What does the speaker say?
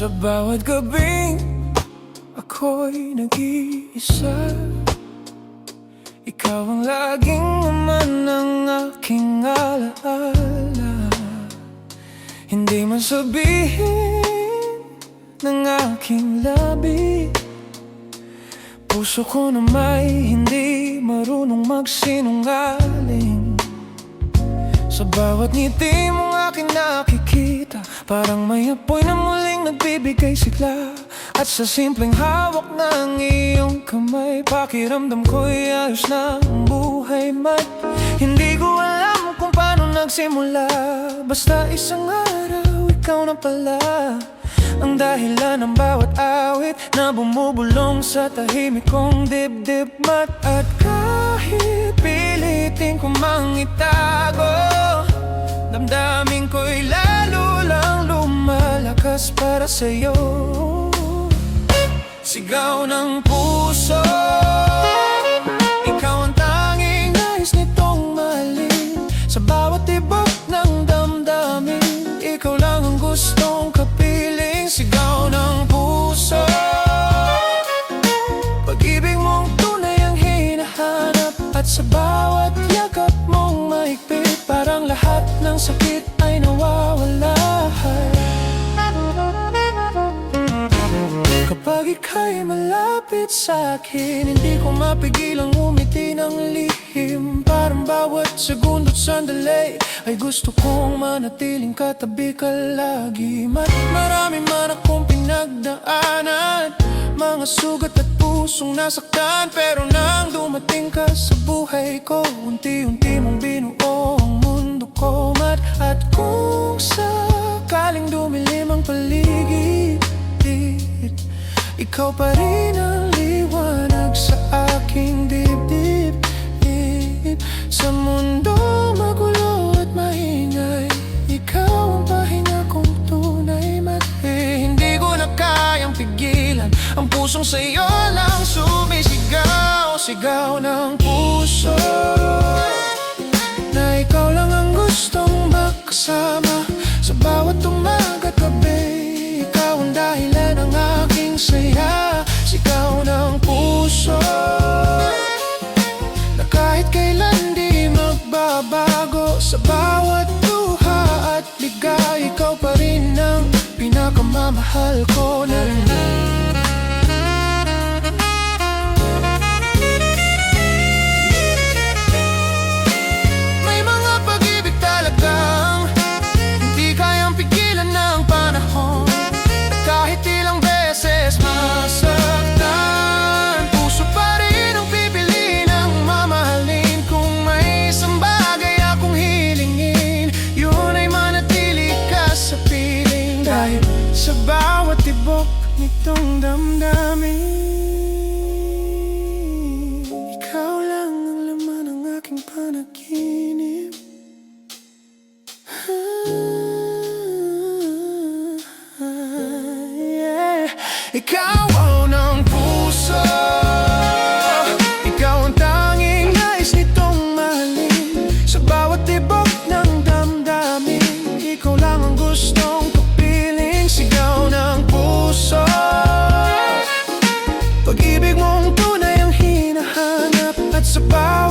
Sa bawat gabing ako'y nag-iisa, ikaw ang laging naman ng aking alaala. Hindi man sabihin ng aking labi, puso ko na may hindi marunong magsinungaling. Sa bawat ngiti mong aking nakikita, parang may apoy na muling nagbibigay sigla. At sa simpleng hawak ng iyong kamay, pakiramdam ko'y ayos na ang buhay. Mat hindi ko alam kung paano nagsimula, basta isang araw ikaw na pala ang dahilan ng bawat awit na bumubulong sa tahimik kong dibdib. Mat at kahit pilitin ko mang itago, damdamin ko'y lalo lang lumalakas para sa'yo. Sigaw ng puso, ikaw ang tanging nais nitong mahalin. Sa bawat tibok ng damdamin, ikaw lang ang gustong kapiling. Sigaw ng puso, pag-ibig mong tunay ang hinahanap. At sa bawat yakap mong mahigpit, parang lahat ng sakit ay nawawala. Kapag ika'y malapit sa akin, hindi ko mapigilang umiti ng lihim. Parang bawat segundo't sandali ay gusto kong manatiling katabi ka lagi. Marami man akong pinagdaanan, mga sugat at pusong nasaktan, pero nang dumating ka sa buhay ko, unti-unti mong binuo ang mundo ko. At kung sakaling dumilim ang paligid, ikaw pa rin ang liwanag sa aking dibdib. Sa mundo magulo at maingay, ikaw ang pahinga kong tunay. Hindi ko na kayang pigilan ang pusong sa'yo lang sumisigaw. Sigaw ng puso na ikaw lang ang gustong makasama. Sa bawat umaga at gabi, ikaw ang dahilan ng aking saya. Sigaw ng puso na kahit kailan di magbabago. Sa bawat luha at ligay, ikaw pa rin ang pinakamamahal ko na rin. May mga pag-ibig talagang hindi kayang pigilan ng panahon. At kahit ilang beses masaktan, puso pa rin ang pipili ng mamahalin. Kung may isang bagay akong hilingin, yun ay manatili ka sa piling. Dahil sa bawat tibok nitong damdamin, ikaw lang ang laman ng aking panaginip. Ikaw ang puso, ikaw ang tanging nais nitong mahalin. Sa bawat tibok ng damdamin, ikaw lang ang gustong kapiling. Sigaw ng puso, pag-ibig mong tunay ang hinahanap. At sa bawat